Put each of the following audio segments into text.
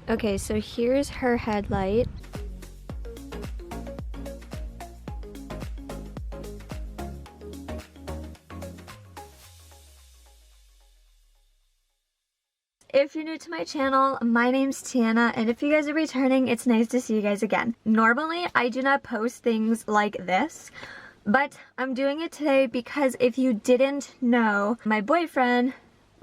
Okay, so here's her headlight. If you're new to my channel, my name's Tianna, and if you guys are returning, it's nice to see you guys again. Normally, I do not post things like this, but I'm doing it today because if you didn't know, my boyfriend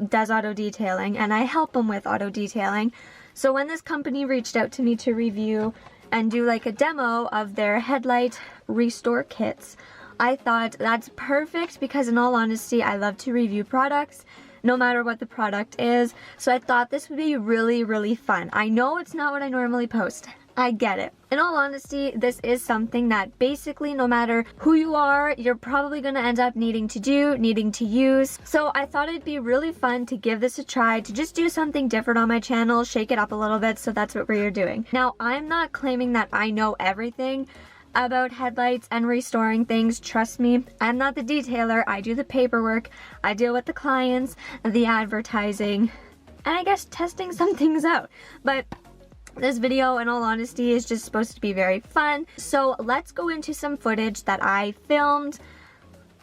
does auto detailing and I help him with auto detailing. So when this company reached out to me to review and do like a demo of their headlight restore kits, I thought that's perfect because in all honesty, I love to review products no matter what the product is. So I thought this would be really, really fun. I know it's not what I normally post. I get it. In all honesty, this is something that basically no matter who you are, you're probably gonna end up needing to use. So I thought it'd be really fun to give this a try, to just do something different on my channel, shake it up a little bit, so that's what we're doing. Now, I'm not claiming that I know everything about headlights and restoring things. Trust me, I'm not the detailer. I do the paperwork, I deal with the clients, the advertising, and I guess testing some things out. But this video, in all honesty, is just supposed to be very fun. So let's go into some footage that I filmed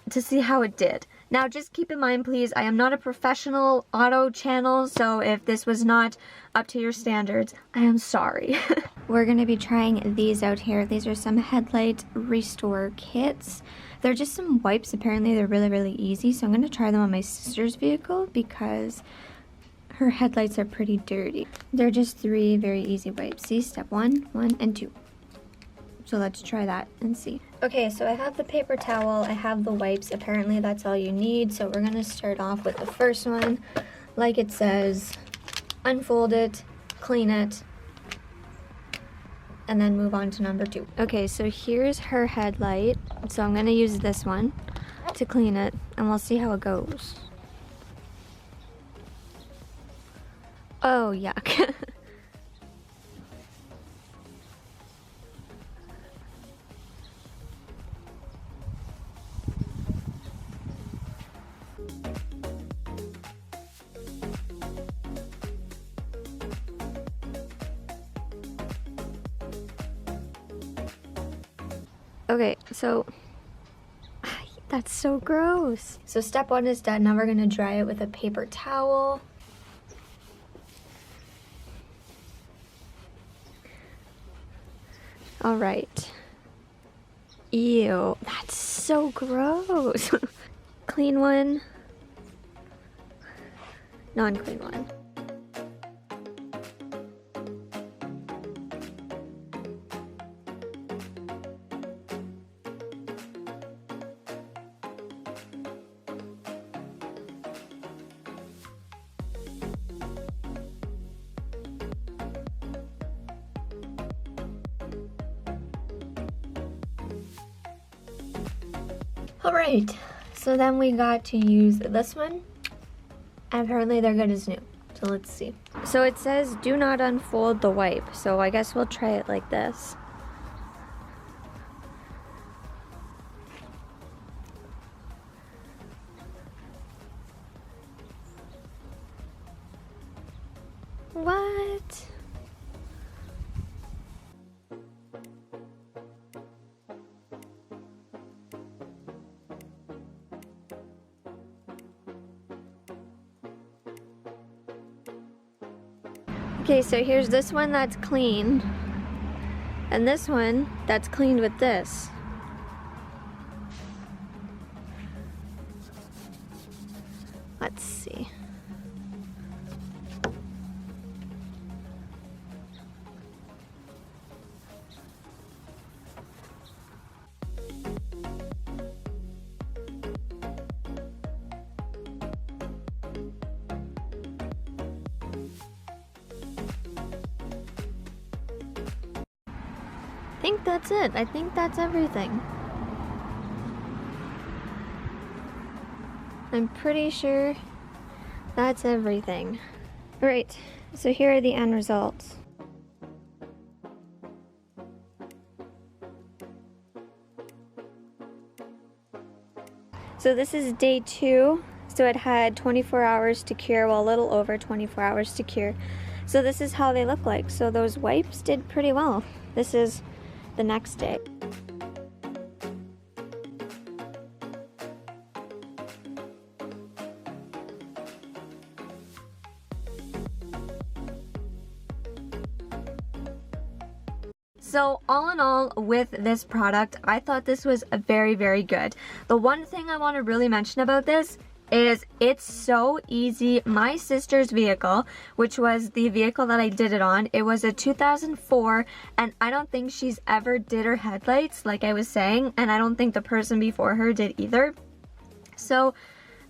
to see how it did. Now just keep in mind, please, I am not a professional auto channel, so if this was not up to your standards, I am sorry. We're gonna be trying these out here. These are some headlight restore kits. They're just some wipes. Apparently they're really, really easy, so I'm gonna try them on my sister's vehicle because her headlights are pretty dirty. They're just 3 very easy wipes. See, step 1, 1, and 2. So let's try that and see. Okay, so I have the paper towel, I have the wipes. Apparently that's all you need. So we're gonna start off with the first one. Like it says, unfold it, clean it, and then move on to number 2. Okay, so here's her headlight. So I'm gonna use this one to clean it, and we'll see how it goes. Oh, yuck. Okay, so that's so gross. So step 1 is done. Now we're gonna dry it with a paper towel. All right. Ew, that's so gross. Clean one, non-clean one. Alright, so then we got to use this one. Apparently they're good as new, so let's see. So it says do not unfold the wipe, so I guess we'll try it like this. What? Okay, so here's this one that's clean, and this one that's cleaned with this. Let's see. I think that's it. I think that's everything. I'm pretty sure that's everything. Alright, so here are the end results. So this is day 2. So it had 24 hours to cure, well, a little over 24 hours to cure. So this is how they look like. So those wipes did pretty well. This is the next day. So all in all, with this product, I thought this was very, very good. The one thing I want to really mention about this is it's so easy. My sister's vehicle, which was the vehicle that I did it on, it was a 2004, and I don't think she's ever did her headlights, like I was saying, and I don't think the person before her did either. So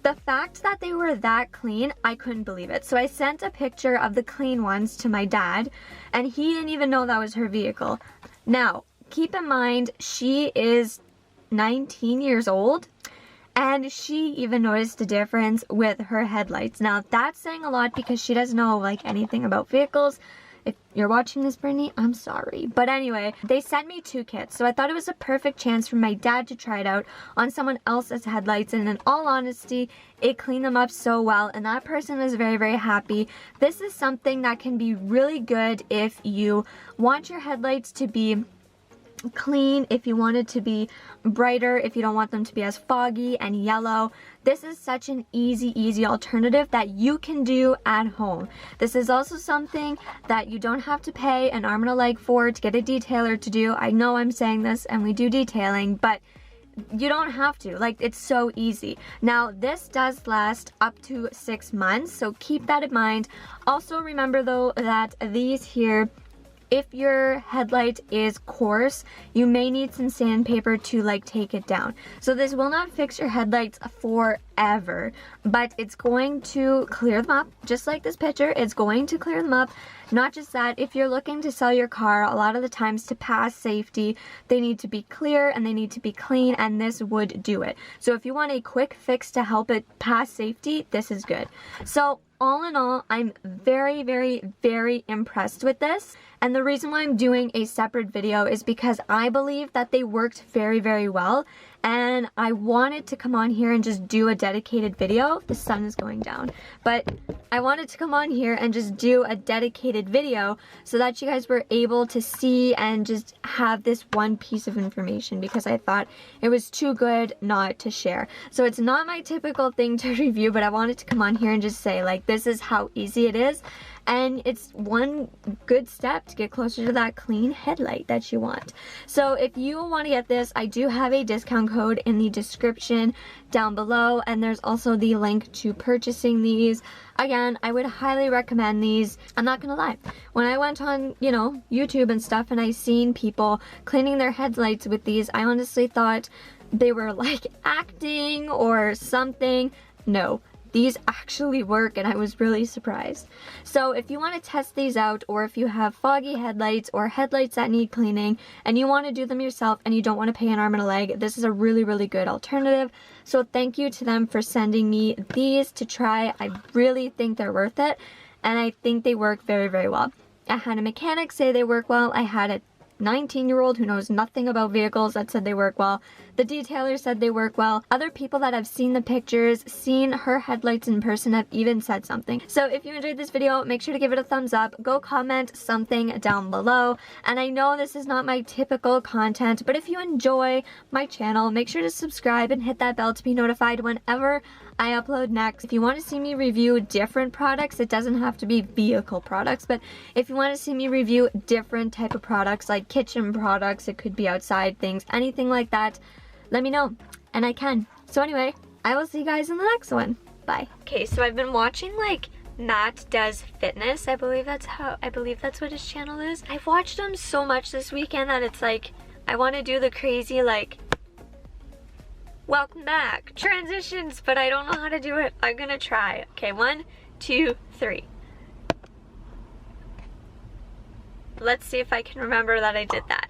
the fact that they were that clean, I couldn't believe it. So I sent a picture of the clean ones to my dad, and he didn't even know that was her vehicle. Now, keep in mind, she is 19 years old, and she even noticed a difference with her headlights. Now, that's saying a lot because she doesn't know like anything about vehicles. If you're watching this, Brittany, I'm sorry. But anyway, they sent me 2 kits. So I thought it was a perfect chance for my dad to try it out on someone else's headlights. And in all honesty, it cleaned them up so well. And that person was very, very happy. This is something that can be really good if you want your headlights to be clean, if you want it to be brighter, if you don't want them to be as foggy and yellow. This is such an easy alternative that you can do at home. This is also something that you don't have to pay an arm and a leg for to get a detailer to do. I know I'm saying this and we do detailing, but you don't have to. Like, it's so easy. Now, this does last up to 6 months, so keep that in mind. Also remember though that these here, if your headlight is coarse, you may need some sandpaper to like take it down. So this will not fix your headlights forever, but it's going to clear them up. Just like this picture, it's going to clear them up. Not just that, if you're looking to sell your car, a lot of the times to pass safety, they need to be clear and they need to be clean, and this would do it. So if you want a quick fix to help it pass safety, this is good. So all in all, I'm very, very impressed with this. And the reason why I'm doing a separate video is because I believe that they worked very, very well. And I wanted to come on here and just do a dedicated video. The sun is going down. But I wanted to come on here and just do a dedicated video so that you guys were able to see and just have this one piece of information, because I thought it was too good not to share. So it's not my typical thing to review, but I wanted to come on here and just say, like, this is how easy it is. And it's one good step to get closer to that clean headlight that you want. So if you want to get this, I do have a discount code in the description down below, and there's also the link to purchasing these. Again, I would highly recommend these. I'm not gonna lie, when I went on, you know, YouTube and stuff and I seen people cleaning their headlights with these, I honestly thought they were like acting or something. No. These actually work, and I was really surprised. So if you want to test these out, or if you have foggy headlights or headlights that need cleaning and you want to do them yourself and you don't want to pay an arm and a leg, this is a really good alternative. So thank you to them for sending me these to try. I really think they're worth it, and I think they work very well. I had a mechanic say they work well. I had a 19-year-old who knows nothing about vehicles that said they work well. The detailer said they work well. Other people that have seen the pictures, seen her headlights in person, have even said something. So if you enjoyed this video, make sure to give it a thumbs up. Go comment something down below. And I know this is not my typical content, but if you enjoy my channel, make sure to subscribe and hit that bell to be notified whenever I upload next. If you want to see me review different products, it doesn't have to be vehicle products, but if you want to see me review different type of products, like kitchen products, it could be outside things, anything like that, let me know, and I can. So anyway, I will see you guys in the next one. Bye. Okay, so I've been watching like Matt Does Fitness. I believe that's what his channel is. I've watched him so much this weekend that it's like I want to do the crazy like welcome back transitions, but I don't know how to do it. I'm gonna try. Okay, 1, 2, 3. Let's see if I can remember that I did that.